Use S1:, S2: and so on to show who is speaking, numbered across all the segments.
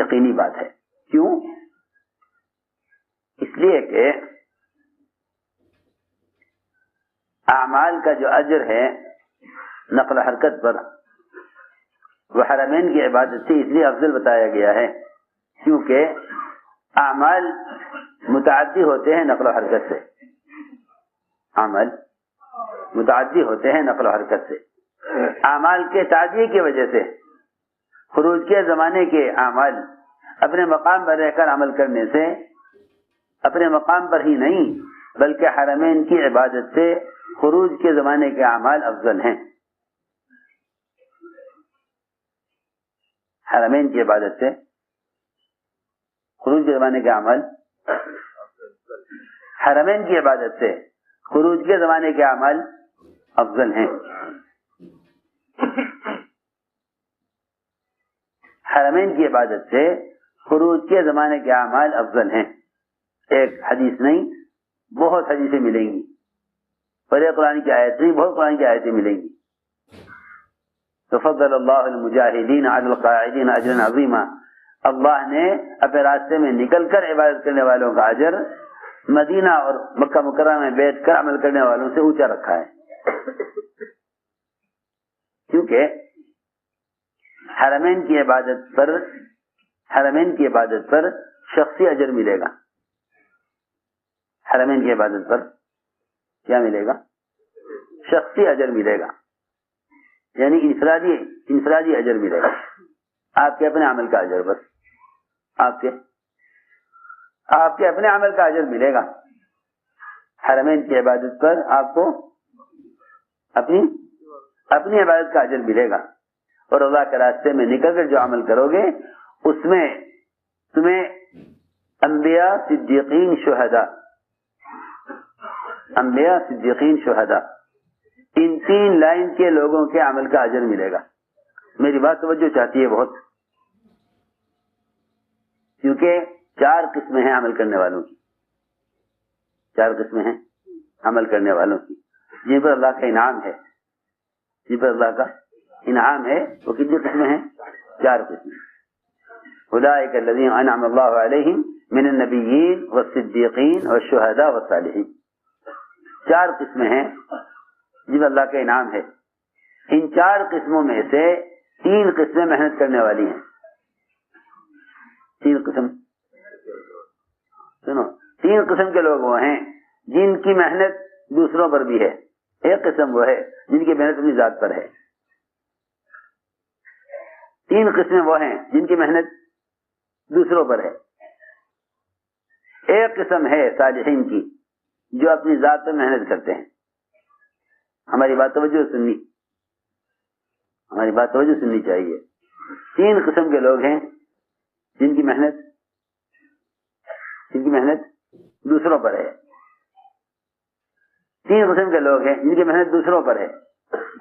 S1: یقینی بات ہے. کیوں؟ اس لیے کہ اعمال کا جو اجر ہے نقل و حرکت پر وہ حرمین کی عبادت سے اس لیے افضل بتایا گیا ہے کیونکہ اعمال متعدی ہوتے ہیں نقل و حرکت سے. اعمال متعدی ہوتے ہیں نقل و حرکت سے. اعمال کے تعدی کی وجہ سے خروج کے زمانے کے اعمال اپنے مقام پر رہ کر عمل کرنے سے اپنے مقام پر ہی نہیں بلکہ حرمین کی عبادت سے خروج کے زمانے کے اعمال افضل ہیں. حرمین کی عبادت سے خروج کے زمانے کے اعمال حرمین کی عبادت سے خروج کے زمانے کے اعمال افضل ہیں. حرمین کی عبادت سے خروج کے زمانے کے اعمال افضل ہیں. ایک حدیث نہیں بہت حدیثیں ملیں گی اور ایک قرآن کی آیت نہیں بہت قرآن کی آیتیں ملیں گی. تفضل اللہ المجاہدین علی القاعدین اجرا عظیما. اللہ نے اپنے راستے میں نکل کر عبادت کرنے والوں کا اجر مدینہ اور مکہ مکرمہ میں بیٹھ کر عمل کرنے والوں سے اونچا رکھا ہے. کیونکہ حرمین کی عبادت پر شخصی اجر ملے گا. حرمین کی عبادت پر کیا ملے گا؟ شخصی اجر ملے گا، یعنی انفرادی اجر ملے گا. آپ کے اپنے عمل کا اجر بس آپ کے اپنے عمل کا اجر ملے گا. حرمین کی عبادت پر آپ کو اپنی عبادت کا اجر ملے گا اور اللہ کے راستے میں نکل کر جو عمل کرو گے اس میں تمہیں انبیاء صدیقین شہداء ان 3 لائن کے لوگوں کے عمل کا اجر ملے گا. میری بات توجہ چاہتی ہے بہت، کیونکہ 4 قسمیں ہیں عمل کرنے والوں کی. 4 قسمیں ہیں عمل کرنے والوں کی جن پر اللہ کا انعام ہے. وہ کتنی قسمیں ہیں؟ 4 قسمیں. اولئک الذین انعم اللہ علیہم من النبیین والصدیقین والشہداء والصالحین. 4 قسمیں ہیں جن پر اللہ کا انعام ہے. ان 4 قسموں میں سے 3 قسمیں محنت کرنے والی ہیں. 3 قسم کے لوگ وہ ہیں جن کی محنت دوسروں پر بھی ہے. ایک قسم وہ ہے جن کی محنت اپنی ذات پر ہے. 3 قسمیں وہ ہیں جن کی محنت دوسروں پر ہے. ایک قسم ہے صالحین کی جو اپنی ذات پر محنت کرتے ہیں. ہماری بات توجہ سننی چاہیے. 3 قسم کے لوگ ہیں جن کی محنت دوسروں پر ہے. 3 قسم کے لوگ ہیں جن کی محنت دوسروں پر ہے.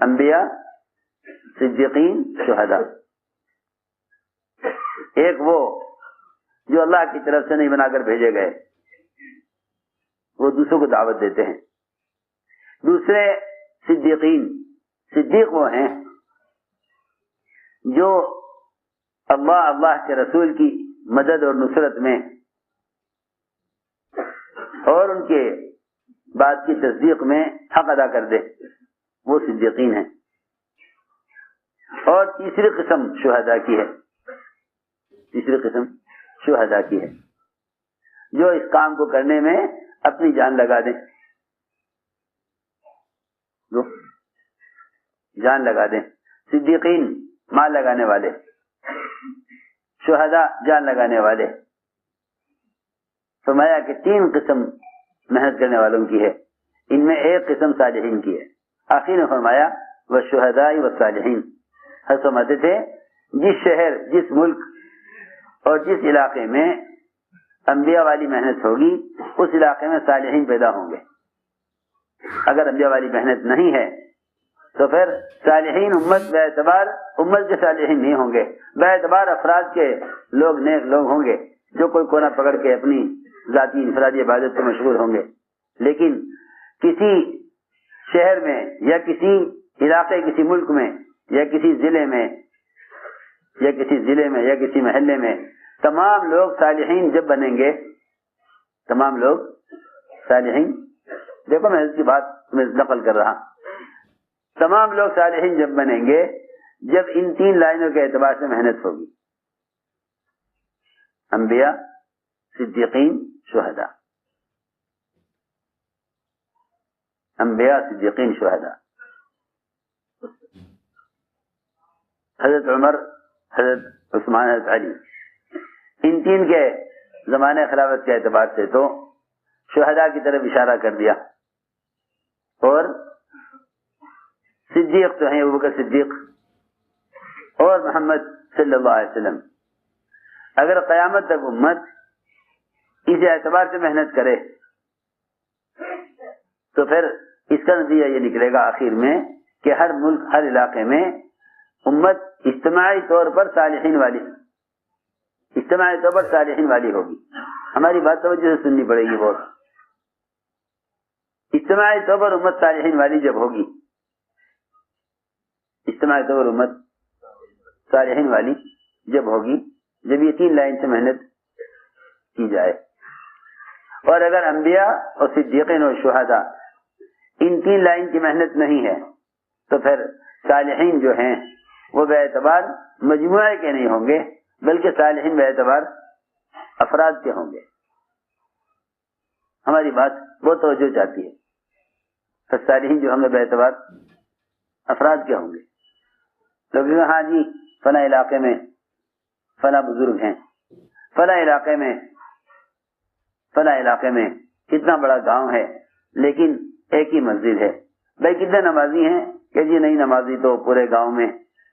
S1: انبیاء، صدیقین، شہداء. ایک وہ جو اللہ کی طرف سے نہیں بنا کر بھیجے گئے، وہ دوسروں کو دعوت دیتے ہیں. دوسرے صدیقین. صدیق وہ ہیں جو اللہ کے رسول کی مدد اور نصرت میں اور ان کے بات کی تصدیق میں حق ادا کر دے، وہ صدیقین ہیں. اور تیسری قسم شہداء کی ہے جو اس کام کو کرنے میں اپنی جان لگا دیں. صدیقین مال لگانے والے، شہداء جان لگانے والے. فرمایا کہ 3 قسم محنت کرنے والوں کی ہے. ان میں ایک قسم صالحین کی ہے. آخر میں فرمایا والشہداء والصالحین. حضرت فرماتے تھے جس شہر، جس ملک اور جس علاقے میں انبیاء والی محنت ہوگی اس علاقے میں صالحین پیدا ہوں گے. اگر انبیاء والی محنت نہیں ہے تو پھر صالحین امت کے صالحین نہیں ہوں گے، بے اعتبار افراد کے لوگ نیک لوگ ہوں گے جو کوئی کونا پکڑ کے اپنی ذاتی انفرادی عبادت سے مشغول ہوں گے. لیکن کسی شہر میں یا کسی علاقے، کسی ملک میں یا کسی ضلع میں یا کسی محلے میں تمام لوگ صالحین جب بنیں گے، تمام لوگ صالحین، دیکھو میں اس کی بات میں نقل کر رہا، تمام لوگ صالحین جب بنیں گے جب ان 3 لائنوں کے اعتبار سے محنت ہوگی، انبیاء، صدیقین، شہداء، انبیاء، صدیقین، شہداء۔ حضرت عمر، حضرت عثمان، حضرت علی، ان 3 کے زمانے خلافت کے اعتبار سے تو شہداء کی طرف اشارہ کر دیا، اور صدیق جو ہیں ابو بکر صدیق اور محمد صلی اللہ علیہ وسلم، اگر قیامت تک امت اس اعتبار سے محنت کرے تو پھر اس کا نتیجہ یہ نکلے گا آخر میں کہ ہر ملک، ہر علاقے میں امت اجتماعی طور پر صالحین والی، اجتماعی طور پر صالحین والی ہوگی۔ ہماری بات توجہ سے سننی پڑے گی بہت۔ اجتماعی طور پر امت صالحین والی جب ہوگی، اجتماعی طور پر امت صالحین والی جب ہوگی، جب یہ 3 لائن سے محنت کی جائے، اور اگر انبیاء اور صدیقین اور شہداء ان 3 لائن کی محنت نہیں ہے تو پھر صالحین جو ہیں وہ بے اعتبار مجموعے کے نہیں ہوں گے، بلکہ صالحین بے اعتبار افراد کے ہوں گے۔ ہماری بات بہت توجہ چاہتی ہے، پھر صالحین جو ہوں گے بے اعتبار افراد کے ہوں گے۔ لوگ کہیں ہاں جی فلاں علاقے میں فلاں بزرگ ہیں، فلاں علاقے میں کتنا بڑا گاؤں ہے لیکن ایک ہی مسجد ہے، بھائی کتنے نمازی ہیں؟ کہ جی نہیں، نمازی تو پورے گاؤں میں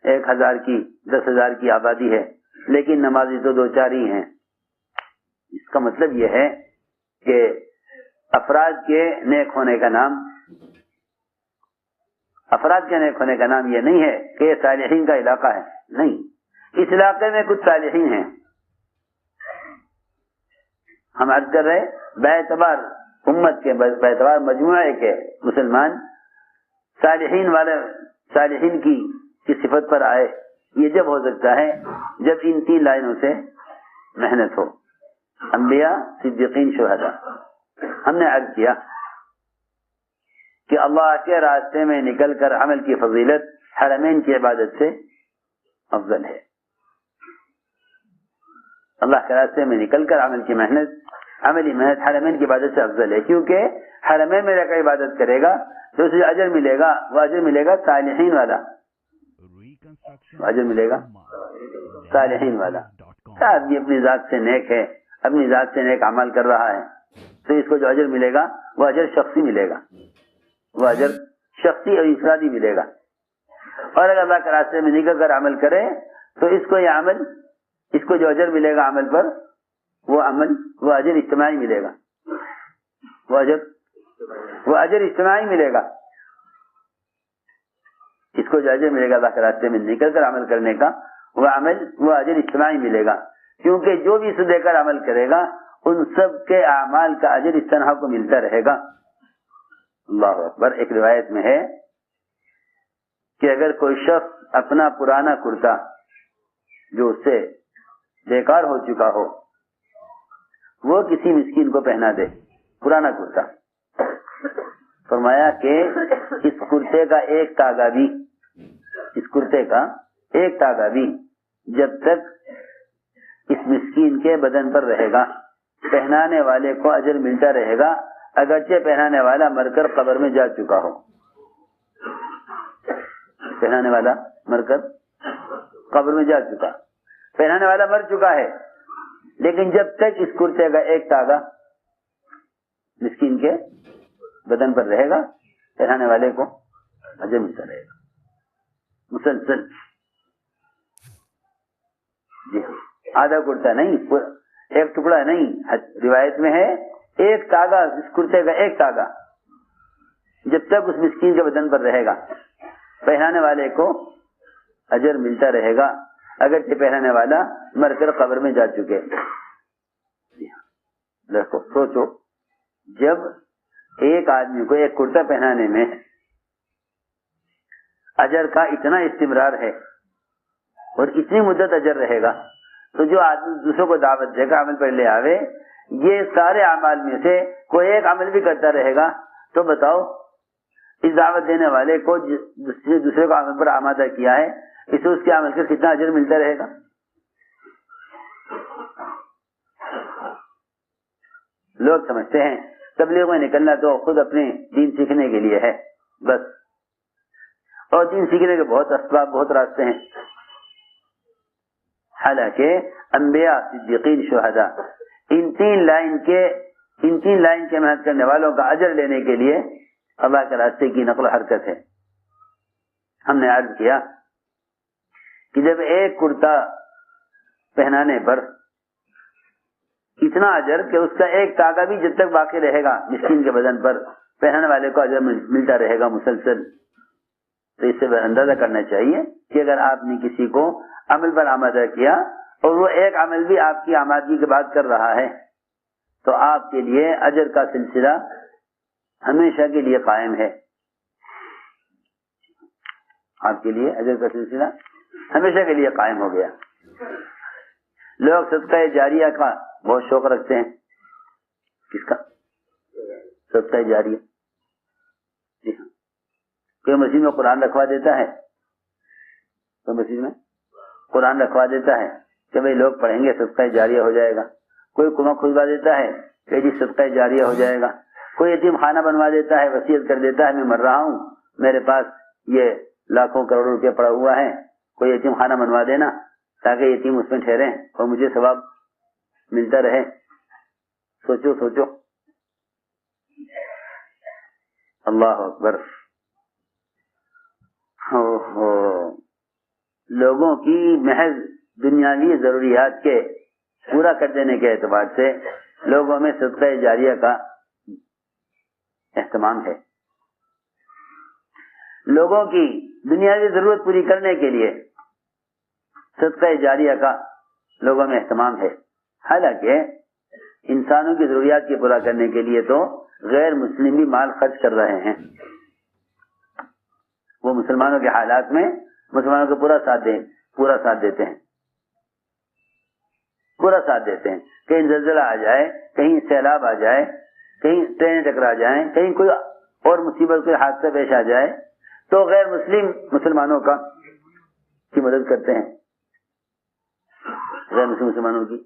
S1: 1000 کی 10,000 کی آبادی ہے، لیکن نمازی تو 2-4 ہی ہیں۔ اس کا مطلب یہ ہے کہ افراد کے نیک ہونے کا نام یہ نہیں ہے کہ یہ صالحین کا علاقہ ہے، نہیں، اس علاقے میں کچھ صالحین ہیں۔ ہم عرض کر رہے بے اعتبار امت کے، بے اعتبار مجموعے کے مسلمان صالحین کی صفت پر آئے، یہ جب ہو سکتا ہے جب ان 3 لائنوں سے محنت ہو، انبیاء، صدیقین، شہداء۔ ہم نے عرض کیا کہ اللہ کے راستے میں نکل کر عمل کی فضیلت حرمین کی عبادت سے افضل ہے۔ اللہ کے راستے میں نکل کر عملی محنت حرمین کی عبادت سے افضل ہے، کیونکہ حرمین میں رہ کر عبادت کرے گا تو اسے اجر ملے گا، وہ اجر ملے گا صالحین والا، اجر ملے گا صالحین والا۔ آدمی اپنی ذات سے نیک ہے، اپنی ذات سے نیک عمل کر رہا ہے تو اس کو جو اجر ملے گا وہ اجر شخصی ملے گا، وہ اجر شخصی اور انفرادی ملے گا۔ اور اگر اللہ کے راستے میں نکل کر عمل کرے تو اس کو جو اجر ملے گا عمل پر، وہ اجر اجتماعی ملے گا، وہ اجر اجتماعی ملے گا۔ اس کو جو اجر ملے گا اللہ کے راستے میں نکل کر عمل کرنے کا، وہ اجر اجتماعی ملے گا، کیونکہ جو بھی اسے دے کر عمل کرے گا ان سب کے اعمال کا اجر اس طرح کو ملتا رہے گا۔ اللہ اکبر۔ ایک روایت میں ہے کہ اگر کوئی شخص اپنا پرانا کرتا جو اس سے بیکار ہو چکا ہو وہ کسی مسکین کو پہنا دے، پرانا کرتا، فرمایا کہ اس کرتے کا ایک تاگا بھی جب تک اس مسکین کے بدن پر رہے گا پہنانے والے کو اجر ملتا رہے گا، اگرچہ پہنانے والا مر کر قبر میں جا چکا ہو۔ پہنانے والا مر کر قبر میں جا چکا، پہنانے والا مر چکا ہے، لیکن جب تک اس کرتے کا ایک تاگا مسکین کے بدن پر رہے گا پہنانے والے کو اجر ملتا رہے گا مسلسل۔ جی آدھا کرتا نہیں، ایک ٹکڑا نہیں، روایت میں ہے ایک تاگا، اس کرتے کا ایک تاگا جب تک اس مسکین کے بدن پر رہے گا پہنانے والے کو اجر ملتا رہے گا، اگرچہ پہنانے والا مر کر قبر میں جا چکے۔ دیکھو سوچو، جب ایک آدمی کو ایک کرتا پہنانے میں اجر کا اتنا استمرار ہے اور اتنی مدت اجر رہے گا تو جو آدمی دوسروں کو دعوت دے گا عمل پر لے آوے، یہ سارے اعمال میں سے کوئی ایک عمل بھی کرتا رہے گا تو بتاؤ اس دعوت دینے والے کو دوسرے کو عمل پر آمادہ کیا ہے، اسے اس کے عمل سے کتنا اجر ملتا رہے گا؟ لوگ سمجھتے ہیں تبلیغ میں نکلنا تو خود اپنے دین سیکھنے کے لیے ہے بس، اور دین سیکھنے کے بہت اسباب، بہت راستے ہیں. حالانکہ انبیاء، صدیقین، شہداء ان تین لائن کے محنت کرنے والوں کا اجر لینے کے لیے اللہ کے راستے کی نقل و حرکت ہے. ہم نے عرض کیا کہ جب ایک کرتا پہنانے پر اتنا اجر کہ اس کا ایک تاگا بھی جب تک باقی رہے گا مسکین کے بدن پر پہننے والے کو اجر ملتا رہے گا مسلسل، تو اس سے اندازہ کرنا چاہیے کہ اگر آپ نے کسی کو عمل پر آمادہ کیا اور وہ ایک عمل بھی آپ کی آمادگی کے بعد کر رہا ہے تو آپ کے لیے اجر کا سلسلہ ہمیشہ کے لیے قائم ہے. آپ کے لیے اجر کا سلسلہ ہمیشہ کے لیے قائم ہو گیا. لوگ صدقہ جاریہ کا بہت شوق رکھتے ہیں. کس کا؟ صدقہ جاریہ. جی ہاں، کوئی مسجد میں قرآن رکھوا دیتا ہے، کوئی مسجد میں قرآن رکھوا دیتا ہے کہ بھئی لوگ پڑھیں گے صدقہ جاریہ ہو جائے گا. کوئی کنواں کھلوا دیتا ہے کہ جی صدقہ جاریہ ہو جائے گا. کوئی یتیم خانہ بنوا دیتا ہے، وصیت کر دیتا ہے میں مر رہا ہوں، میرے پاس یہ لاکھوں کروڑوں روپے پڑا ہوا ہے، کوئی یتیم خانہ بنوا دینا تاکہ یتیم اس میں ٹھہریں اور مجھے ثواب ملتا رہے. سوچو اللہ اکبر. لوگوں کی محض دنیاوی ضروریات کے پورا کر دینے کے اعتبار سے لوگوں میں صدقہ جاریہ کا اہتمام ہے. لوگوں کی دنیاوی ضرورت پوری کرنے کے لیے صدقہ جاریہ کا لوگوں میں اہتمام ہے. حالانکہ انسانوں کی ضروریات کی پورا کرنے کے لیے تو غیر مسلم بھی مال خرچ کر رہے ہیں. وہ مسلمانوں کے حالات میں مسلمانوں کو پورا ساتھ دیتے ہیں. کہیں زلزلہ آ جائے، کہیں سیلاب آ جائے، کہیں ٹرینیں ٹکرا جائیں، کہیں کوئی اور مصیبت، کوئی حادثہ پیش آ جائے تو غیر مسلم مسلمانوں کی مدد کرتے ہیں. غیر مسلم مسلمانوں کی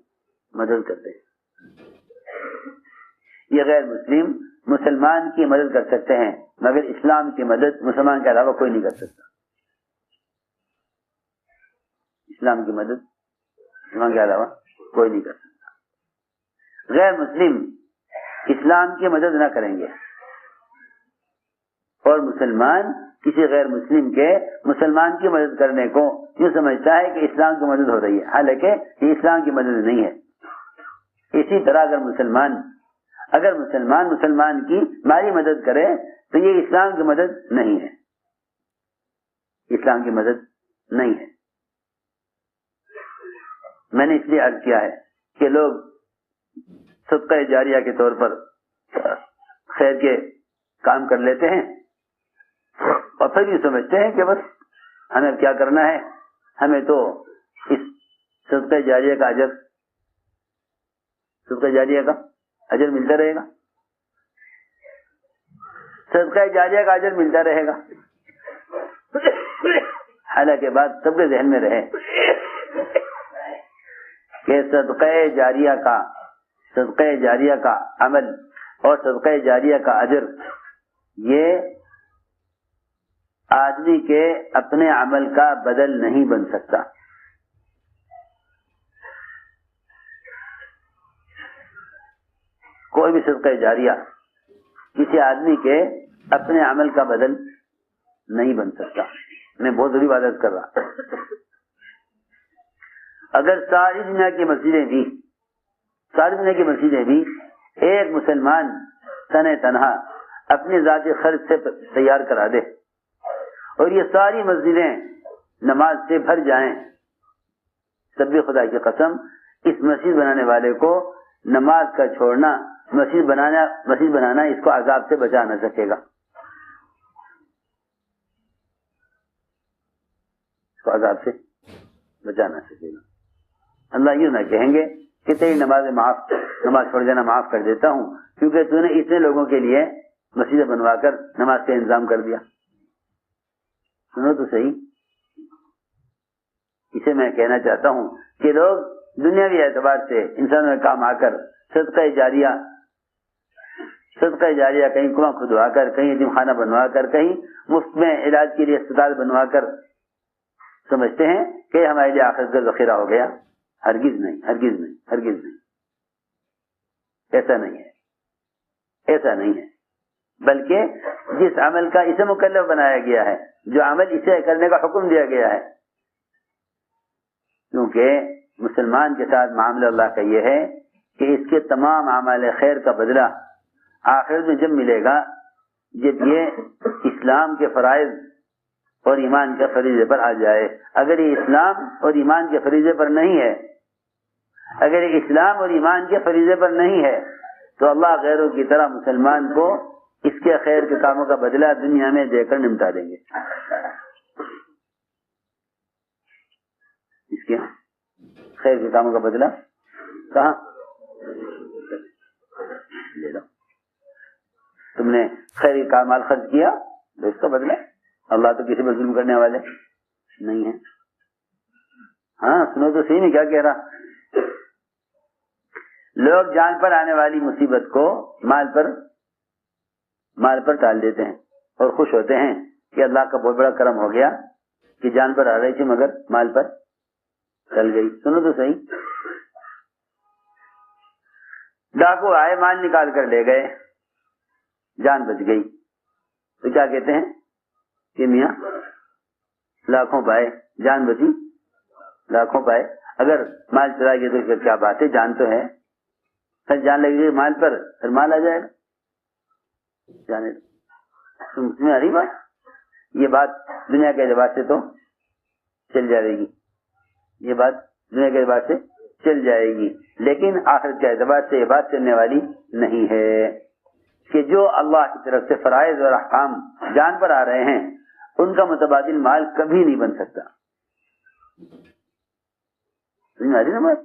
S1: مدد کرتے ہیں. یہ غیر مسلم مسلمان کی مدد کر سکتے ہیں مگر اسلام کی مدد مسلمان کے علاوہ کوئی نہیں کر سکتا. اسلام کی مدد مسلمان کے علاوہ کوئی نہیں کر سکتا. غیر مسلم اسلام کی مدد نہ کریں گے اور مسلمان کسی غیر مسلم کے مسلمان کی مدد کرنے کو یوں سمجھتا ہے کہ اسلام کی مدد ہو رہی ہے، حالانکہ یہ اسلام کی مدد نہیں ہے. اسی طرح اگر مسلمان کی مالی مدد کرے تو یہ اسلام کی مدد نہیں ہے. اسلام کی مدد نہیں ہے. میں نے اس لیے عرض کیا ہے کہ لوگ صدقہ جاریہ کے طور پر خیر کے کام کر لیتے ہیں اور پھر یہ سمجھتے ہیں کہ بس ہمیں کیا کرنا ہے، ہمیں تو اس صدقہ جاریہ کا اجر ملتا رہے گا. صدقہ جاریہ کا اجر ملتا رہے گا. حالانکہ بات سب کے ذہن میں رہے کہ صدقہ جاریہ کا عمل اور صدقہ جاریہ کا اجر یہ آدمی کے اپنے عمل کا بدل نہیں بن سکتا. کوئی بھی صدقہ جاریہ کسی آدمی کے اپنے عمل کا بدل نہیں بن سکتا. میں بہت بڑی بات کر رہا. اگر ساری دنیا کی مسجدیں بھی ایک مسلمان تنہا اپنی ذاتی خرچ سے تیار کرا دے اور یہ ساری مسجدیں نماز سے بھر جائیں، تب بھی خدا کی قسم اس مسجد بنانے والے کو نماز کا چھوڑنا، مسجد بنانا اس کو عذاب سے بچا نہ سکے گا. اس کو عذاب سے بچا نہ سکے گا. اللہ یوں نہ کہیں گے کہ تیری نماز چھوڑ دینا معاف کر دیتا ہوں کیونکہ تو نے اتنے لوگوں کے لیے مسجد بنوا کر نماز کا انتظام کر دیا. سنو تو صحیح, اسے میں کہنا چاہتا ہوں کہ لوگ دنیاوی اعتبار سے انسانوں کے کام آ کر صدقہ جاریہ کہیں کنواں کھدوا کر, کہیں یتیم خانہ بنوا کر, کہیں مفت میں علاج کے لیے اسپتال بنوا کر سمجھتے ہیں کہ ہمارے لیے آخرت کا ذخیرہ ہو گیا. ہرگز نہیں, ہرگز نہیں, ہرگز نہیں. ایسا نہیں ہے, ایسا نہیں ہے. بلکہ جس عمل کا اسے مکلف بنایا گیا ہے, جو عمل اسے کرنے کا حکم دیا گیا ہے, کیونکہ مسلمان کے ساتھ معاملہ اللہ کا یہ ہے کہ اس کے تمام اعمال خیر کا بدلہ آخرت میں جب ملے گا جب یہ اسلام کے فرائض اور ایمان کے فریضے پر آ جائے. اگر یہ اسلام اور ایمان کے فریضے پر نہیں ہے, اگر یہ اسلام اور ایمان کے فریضے پر نہیں ہے تو اللہ غیروں کی طرح مسلمان کو اس کے خیر کے کاموں کا بدلہ دنیا میں دے کر نمٹا دیں گے. اس کے خیر کے کاموں کا بدلہ کہاں لے لو. تم نے خیر کا مال خرچ کیا تو اس کا بدلہ, اللہ تو کسی پر ظلم کرنے والے نہیں ہے. ہاں سنو تو صحیح, میں کیا کہہ رہا. لوگ جان پر آنے والی مصیبت کو مال پر ٹال دیتے ہیں اور خوش ہوتے ہیں کہ اللہ کا بہت بڑا کرم ہو گیا کہ جان پر آ رہی تھی مگر مال پر ٹل گئی. سنو تو صحیح, ڈاکو آئے, مال نکال کر لے گئے, جان بچ گئی, تو کیا کہتے ہیں کہ میاں لاکھوں پائے, جان بچی لاکھوں پائے. اگر مال چلا گیا تو کیا بات ہے, جان تو ہے, پھر جان لگے گی مال پر, پھر مال آ جائے گا. جانے تمہیں آ رہی بات. یہ بات دنیا کے اعتبار سے تو چل جائے گی, یہ بات دنیا کے اعتبار سے چل جائے گی, لیکن آخرت کے اعتبار سے یہ بات چلنے والی نہیں ہے کہ جو اللہ کی طرف سے فرائض اور احکام جان پر آ رہے ہیں ان کا متبادل مال کبھی نہیں بن سکتا. سمجھ آ رہی نا بات.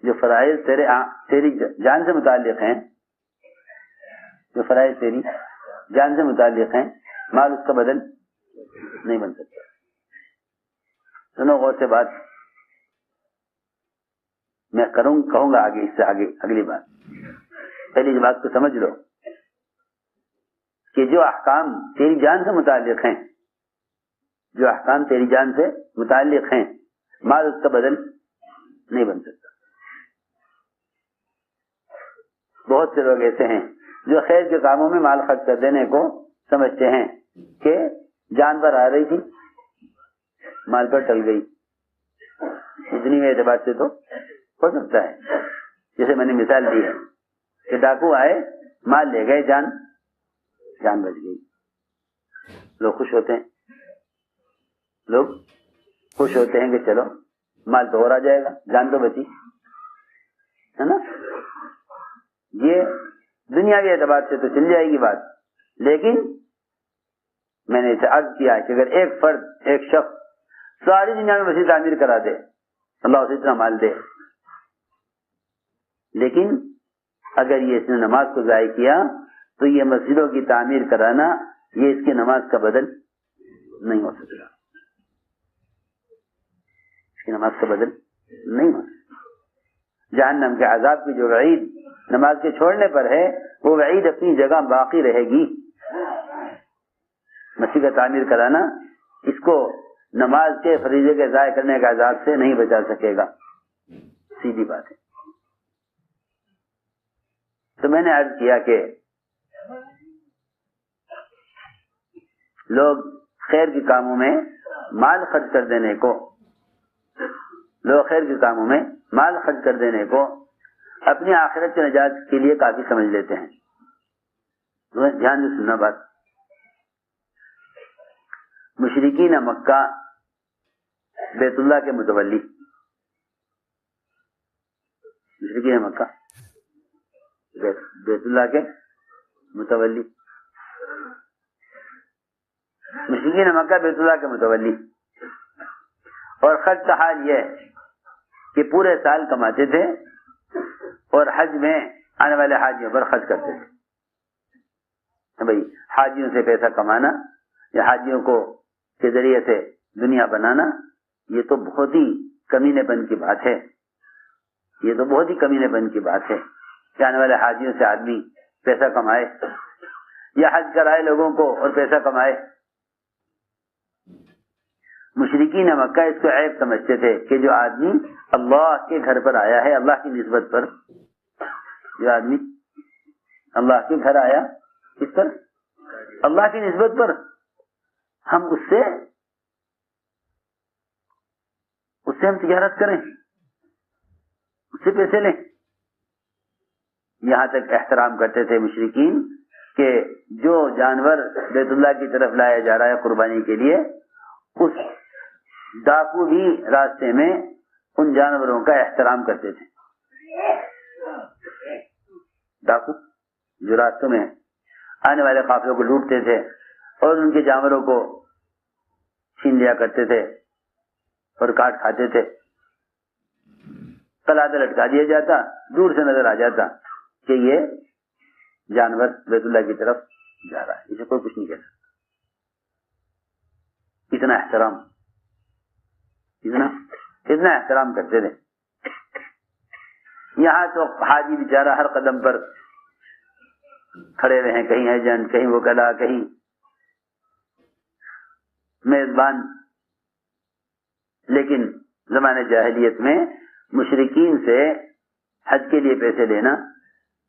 S1: جو فرائض تیری جان سے متعلق ہیں, جو فرائض تیری جان سے متعلق ہیں, مال اس کا بدل نہیں بن سکتا. سنو غور سے بات, میں کہوں گا آگے, اس سے آگے اگلی بات. پہلی بات کو سمجھ لو کہ جو احکام تیری جان سے متعلق ہیں, جو احکام تیری جان سے متعلق ہیں, مال اس کا بدل نہیں بن سکتا. بہت سے لوگ ایسے ہیں جو خیر کے کاموں میں مال خرچ کر دینے کو سمجھتے ہیں کہ جان پر آ رہی تھی مال پر ٹل گئی. اتنی اعتبار سے تو ہو سکتا ہے, جیسے میں نے مثال دی ہے کہ ڈاکو آئے, مال لے گئے, جان بچ گئی. لوگ خوش ہوتے ہیں, لوگ خوش ہوتے ہیں کہ چلو مال تو اور آ جائے گا, جان تو بچی ہے نا. یہ دنیاوی اعتبار سے تو چل جائے گی بات, لیکن میں نے اسے عرض کیا کہ اگر ایک فرد, ایک شخص ساری دنیا میں مسجد تعمیر کرا دے, اللہ اسے اتنا مال دے, لیکن اگر یہ اس نے نماز کو ضائع کیا تو یہ مسجدوں کی تعمیر کرانا یہ اس کی نماز کا بدل نہیں ہو سکتا. اس کی نماز کا بدل نہیں ہو سکتا. جہنم کے عذاب کی جو وعید نماز کے چھوڑنے پر ہے وہ وعید اپنی جگہ باقی رہے گی. مسجد کا تعمیر کرانا اس کو نماز کے فریضے کے ضائع کرنے کے عذاب سے نہیں بچا سکے گا, سیدھی بات ہے. تو میں نے عرض کیا کہ لوگ خیر کے کاموں میں مال خرچ کر دینے کو, اپنی آخرت کے نجات کے لیے کافی سمجھ لیتے ہیں. دھیان سے سننا بات. مشرکین مکہ بیت اللہ کے متولی, مشرکین مکہ بیت اللہ کے متولی, مشرکین مکہ بیت اللہ کے متولی, اور خرچ کا حال یہ کہ پورے سال کماتے تھے اور حج میں آنے والے حاجیوں پر خرچ کرتے تھے. بھائی حاجیوں سے پیسہ کمانا یا حاجیوں کو کے ذریعے سے دنیا بنانا یہ تو بہت ہی کمینے پن کی بات ہے. یہ تو بہت ہی کمینے پن کی بات ہے کہ آنے والے حاجیوں سے آدمی پیسہ کمائے یا حج کرائے لوگوں کو اور پیسہ کمائے. مشرکین مکہ اس کو عیب سمجھتے تھے کہ جو آدمی اللہ کے گھر پر آیا ہے, اللہ کی نسبت پر, جو آدمی اللہ کے گھر آیا کس پر, اللہ کی نسبت پر, ہم اس سے ہم تجارت کریں, اس سے پیسے لیں. یہاں تک احترام کرتے تھے مشرکین کہ جو جانور بیت اللہ کی طرف لایا جا رہا ہے قربانی کے لیے, اس ڈاکو بھی راستے میں ان جانوروں کا احترام کرتے تھے. ڈاکو جو راستوں میں آنے والے قافلوں کو لوٹتے تھے اور ان کے جانوروں کو چھین لیا کرتے تھے اور کاٹ کھاتے تھے. قلادہ لٹکا دیا جاتا, دور سے نظر آ جاتا کہ یہ جانور بیت اللہ کی طرف جا رہا ہے, اسے کوئی کچھ نہیں کہہ سکتا. اتنا احترام, اتنا احترام کرتے تھے. یہاں تو حاجی بیچارہ ہر قدم پر کھڑے رہے, کہیں ایجنٹ, کہیں وکلا, کہیں میزبان. لیکن زمانے جاہلیت میں مشرکین سے حج کے لیے پیسے لینا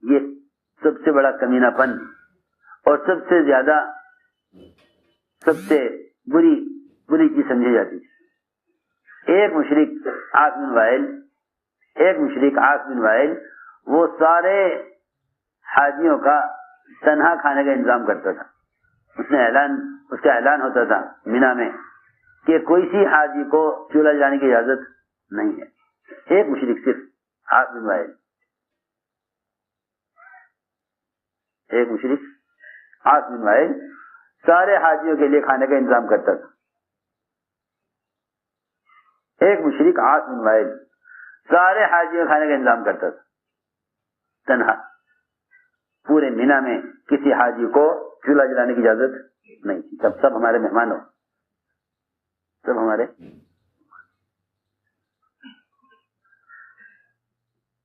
S1: یہ سب سے بڑا کمینہ پن اور سب سے زیادہ سب سے بری چیز سمجھی جاتی تھی. ایک مشرک عاص بن وائل وہ سارے حاجیوں کا تنہا کھانے کا انتظام کرتا تھا. اس کا اعلان ہوتا تھا مینا میں کہ کوئی سی حاجی کو چولہا جلانے کی اجازت نہیں ہے. ایک مشرک صرف عاص بن وائل, ایک مشرک عاص بن وائل سارے حاجیوں کے لیے کھانے کا انتظام کرتا تھا. ایک مشرک عاص بن وائل سارے حاجیوں کھانے کا انتظام کرتا تھا تنہا. پورے مینا میں کسی حاجی کو چولہا جلانے کی اجازت نہیں تھی. سب ہمارے مہمان ہو, سب ہمارے.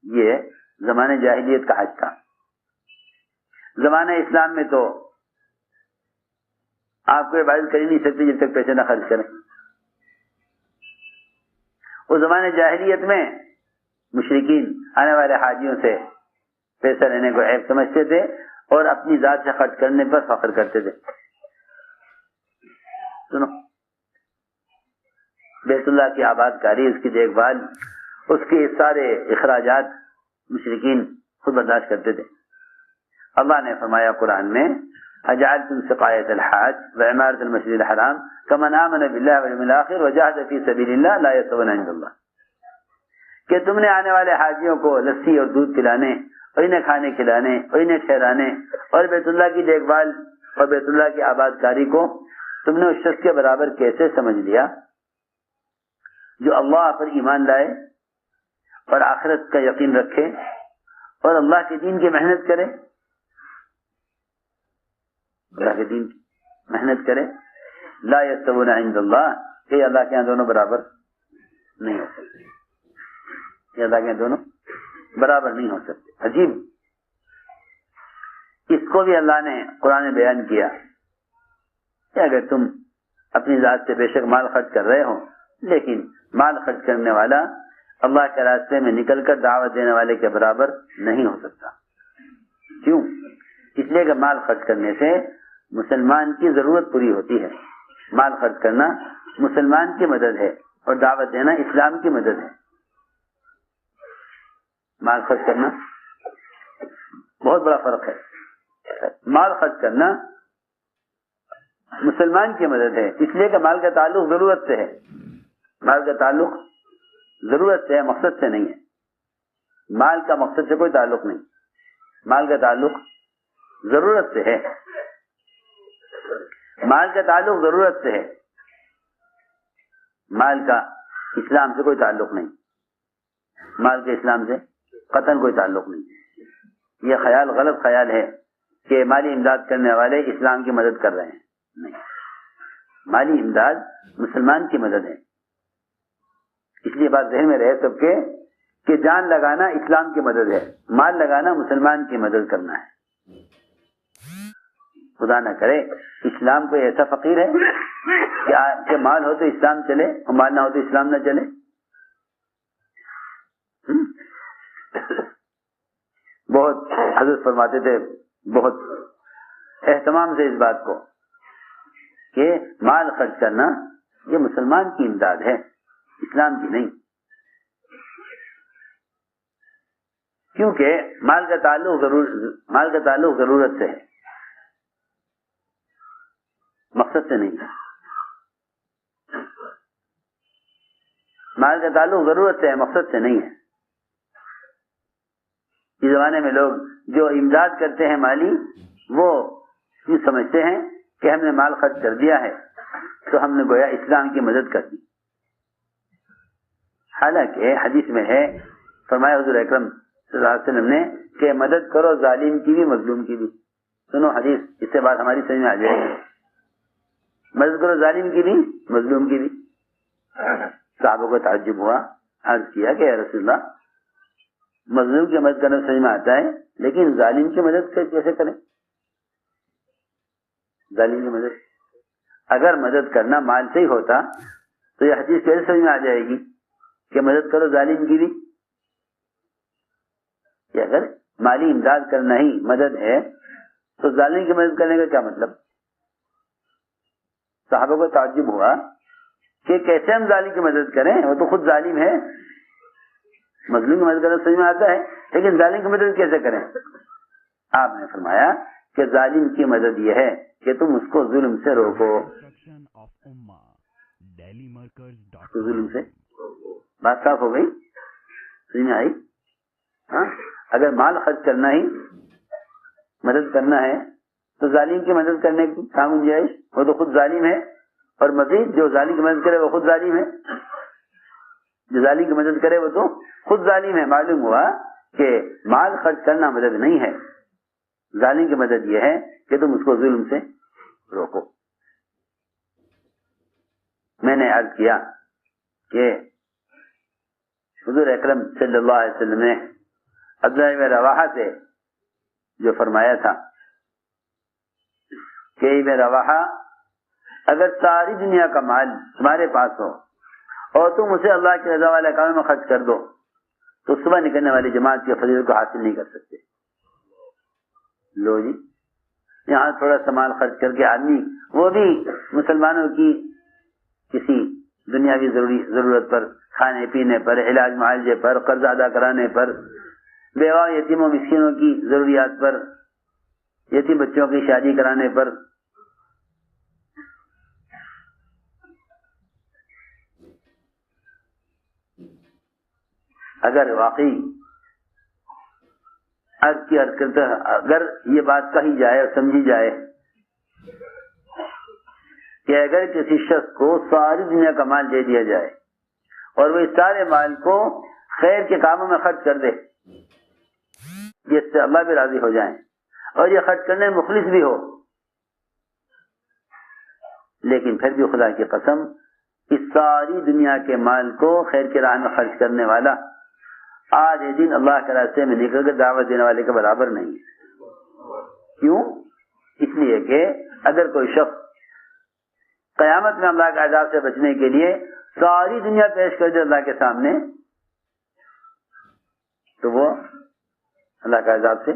S1: یہ زمانے جاہلیت کا حج تھا. زمانہ اسلام میں تو آپ کو عبادت کر ہی نہیں سکتے جب تک پیسے نہ خرچ کریں. اس زمانے جاہلیت میں مشرکین آنے والے حاجیوں سے پیسہ لینے کو عیب سمجھتے تھے اور اپنی ذات سے خرچ کرنے پر فخر کرتے تھے. سنو, بیت اللہ کی آباد کاری, اس کی دیکھ بھال, اس کے سارے اخراجات مشرکین خود برداشت کرتے تھے. اللہ نے فرمایا قرآن میں اجعلتم سقایۃ الحاج وعمارۃ المسجد الحرام کمن آمن باللہ والیوم الآخر وجاہد فی سبیل اللہ لا یستوون عند اللہ, کہ تم نے آنے والے حاجیوں کو لسی اور دودھ پلانے اور انہیں کھانے کھلانے اور انہیں ٹھہرانے اور بیت اللہ کی دیکھ بھال اور بیت اللہ کی آباد کاری کو تم نے اس شخص کے برابر کیسے سمجھ لیا جو اللہ پر ایمان لائے اور آخرت کا یقین رکھے اور اللہ کے دین کی محنت کرے, اللہ کے دین کی محنت کرے. لا یستوون عند اللہ, کہ اللہ کے یہاں دونوں برابر نہیں ہو سکتے, کہ اللہ کے یہاں دونوں برابر نہیں ہو سکتے. عجیب, اس کو بھی اللہ نے قرآن میں بیان کیا کہ اگر تم اپنی ذات سے بے شک مال خرچ کر رہے ہو, لیکن مال خرچ کرنے والا اللہ کے راستے میں نکل کر دعوت دینے والے کے برابر نہیں ہو سکتا. کیوں؟ اس لیے کہ مال خرچ کرنے سے مسلمان کی ضرورت پوری ہوتی ہے. مال خرچ کرنا مسلمان کی مدد ہے اور دعوت دینا اسلام کی مدد ہے. مال خرچ کرنا بہت بڑا فرق ہے. مال خرچ کرنا مسلمان کی مدد ہے, اس لیے کہ مال کا تعلق ضرورت سے ہے. مال کا تعلق ضرورت سے ہے, مقصد سے نہیں ہے. مال کا مقصد سے کوئی تعلق نہیں, مال کا تعلق ضرورت سے ہے. مال کا تعلق ضرورت سے ہے, مال کا اسلام سے کوئی تعلق نہیں. مال کے اسلام سے قطعاً کوئی تعلق نہیں. یہ خیال غلط خیال ہے کہ مالی امداد کرنے والے اسلام کی مدد کر رہے ہیں. نہیں، مالی امداد مسلمان کی مدد ہے. اس لیے بات ذہن میں رہے سب کے کہ جان لگانا اسلام کی مدد ہے، مال لگانا مسلمان کی مدد کرنا ہے. خدا نہ کرے اسلام کوئی ایسا فقیر ہے کہ مال ہو تو اسلام چلے اور مال نہ ہو تو اسلام نہ چلے. بہت حضرت فرماتے تھے بہت اہتمام سے اس بات کو کہ مال خرچ کرنا یہ مسلمان کی امداد ہے، اسلام کی نہیں. کیونکہ مال کا تعلق ضرورت سے ہے، مقصد سے نہیں ہے. مال کا تعلق ضرورت سے ہے، مقصد سے نہیں ہے. اس زمانے میں لوگ جو امداد کرتے ہیں مالی، وہ یہ سمجھتے ہیں کہ ہم نے مال خرچ کر دیا ہے تو ہم نے گویا اسلام کی مدد کر دی. حالانکہ حدیث میں ہے، فرمایا حضور اکرم صلی اللہ علیہ وسلم نے کہ مدد کرو ظالم کی بھی مظلوم کی بھی. سنو حدیث، اس سے بات ہماری سمجھ میں آ جائے گی. مدد کرو ظالم کی بھی مظلوم کی بھی. صحابہ کو تعجب ہوا، عرض کیا کہ یا رسول اللہ، مظلوم کی مدد کرنا سمجھ میں آتا ہے لیکن ظالم کی مدد کیسے کریں؟ ظالم کی مدد اگر مدد کرنا مال سے ہی ہوتا تو یہ حدیث کیسے سمجھ میں آ جائے گی کہ مدد کرو ظالم کی بھی؟ کہ اگر مالی امداد کرنا ہی مدد ہے تو ظالم کی مدد کرنے کا کیا مطلب؟ صحابہ کو تعجب ہوا کہ کیسے ہم ظالم کی مدد کریں، وہ تو خود ظالم ہے. مظلوم کی مدد کرنا سمجھ میں آتا ہے لیکن ظالم کی مدد کیسے کریں؟ آپ نے فرمایا کہ ظالم کی مدد یہ ہے کہ تم اس کو ظلم سے روکو. ظلم سے بات صاف ہو گئی، سمجھ میں آئی؟ ہاں، اگر مال خرچ کرنا ہی مدد کرنا ہے تو ظالم کی مدد کرنے کی کیا گنجائش؟ وہ تو خود ظالم ہے، اور مزید جو ظالم کی مدد کرے وہ خود ظالم ہے. جو ظالم کی مدد کرے وہ تو خود ظالم ہے. معلوم ہوا کہ مال خرچ کرنا مدد نہیں ہے، ظالم کی مدد یہ ہے کہ تم اس کو ظلم سے روکو. میں نے عرض کیا کہ حضور اکرم صلی اللہ علیہ وسلم نے عبداللہ بن رواحہ سے جو فرمایا تھا کہ ابن رواحہ، اگر ساری دنیا کا مال تمہارے پاس ہو اور تم اسے اللہ کی رضا والے کاموں میں خرچ کر دو تو صبح نکلنے والی جماعت کی فضیلت کو حاصل نہیں کر سکتے. لو جی، یہاں تھوڑا سا مال خرچ کر کے آدمی، وہ بھی مسلمانوں کی کسی دنیاوی ضرورت پر، کھانے پینے پر، علاج معالجے پر، قرض ادا کرانے پر، بیوہ یتیموں مسکینوں کی ضروریات پر، یتیم بچوں کی شادی کرانے پر، اگر واقعی اگر یہ بات کہی جائے اور سمجھی جائے کہ اگر کسی شخص کو ساری دنیا کا مال دے دیا جائے اور وہ اس سارے مال کو خیر کے کاموں میں خرچ کر دے جس سے اللہ بھی راضی ہو جائیں اور یہ خرچ کرنے میں مخلص بھی ہو، لیکن پھر بھی خدا کی قسم اس ساری دنیا کے مال کو خیر کی راہ میں خرچ کرنے والا آج دن اللہ کے راستے میں نکل کر دعوت دینے والے کے برابر نہیں ہے. کیوں؟ اس لیے کہ اگر کوئی شخص قیامت میں اللہ کے عذاب سے بچنے کے لیے ساری دنیا پیش کر دے اللہ کے سامنے تو وہ اللہ کے عذاب سے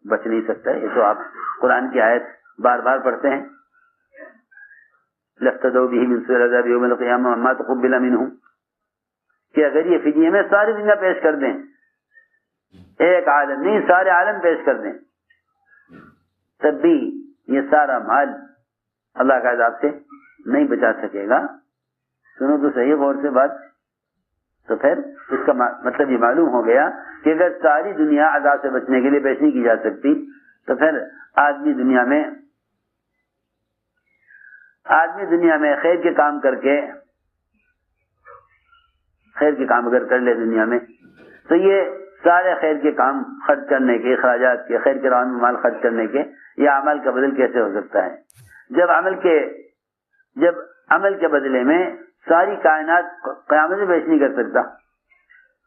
S1: بچ نہیں سکتا. یہ تو آپ قرآن کی آیت بار بار پڑھتے ہیں، لَفْتَدَوْا بِهِ مِنْ سُوءِ الْعَذَابِ يَوْمَ الْقِيَامَةِ وَمَا تُقُبِّلَ مِنْهُمْ، کہ اگر یہ فدیے میں ساری دنیا پیش کر دیں، ایک عالم نہیں سارے عالم پیش کر دیں، تب بھی یہ سارا مال اللہ کے عذاب سے نہیں بچا سکے گا. سنو تو صحیح غور سے بات. تو پھر اس کا مطلب یہ معلوم ہو گیا کہ اگر ساری دنیا عذاب سے بچنے کے لیے پیش نہیں کی جا سکتی تو پھر آدمی دنیا میں خیر کے کام کر کے خیر کے کام اگر کر لے دنیا میں تو یہ سارے خیر کے کام خرچ کرنے کے، اخراجات کے، خیر کے راہ میں مال خرچ کرنے کے، یہ عمل کا بدل کیسے ہو سکتا ہے؟ جب عمل کے بدلے میں ساری کائنات قیامت میں پیش نہیں کر سکتا.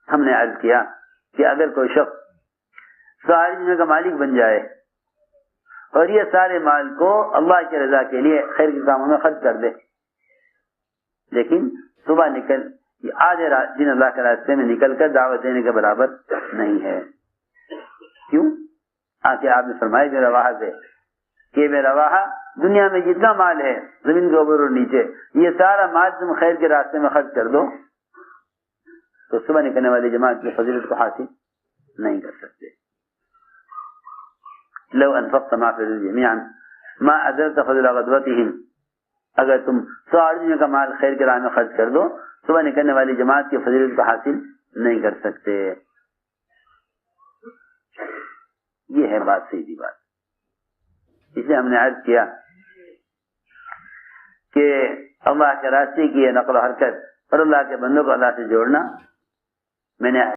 S1: ہم نے عرض کیا کہ اگر کوئی شخص ساری دنیا کا مالک بن جائے اور یہ سارے مال کو اللہ کی رضا کے لیے خیر کے کاموں میں خرچ کر دے، لیکن صبح نکل آدھے دن اللہ کے راستے میں نکل کر دعوت دینے کے برابر نہیں ہے. کیوں؟ آکے آپ نے فرمایا بے رواحہ سے کہ بے رواحہ دنیا میں جتنا مال ہے زمین کے اوپر اور نیچے، یہ سارا مال تم خیر کے راستے میں خرچ کر دو تو صبح نکلنے والی جماعت کی فضیلت کو حاصل نہیں کر سکتے. لو انفقت ما فی الارض جميعا ما ادرکت فضل غدوتهم، اگر تم ساری دنیا کا مال خیر کے راہ میں خرچ کر دو صبح نکلنے والی جماعت کی فضیلت کو حاصل نہیں کر سکتے. یہ ہے بات، سیدھی بات. اسے ہم نے عرض کیا کہ اللہ کے راستے کی نقل و حرکت اور اللہ کے بندوں کو اللہ سے جوڑنا، میں نے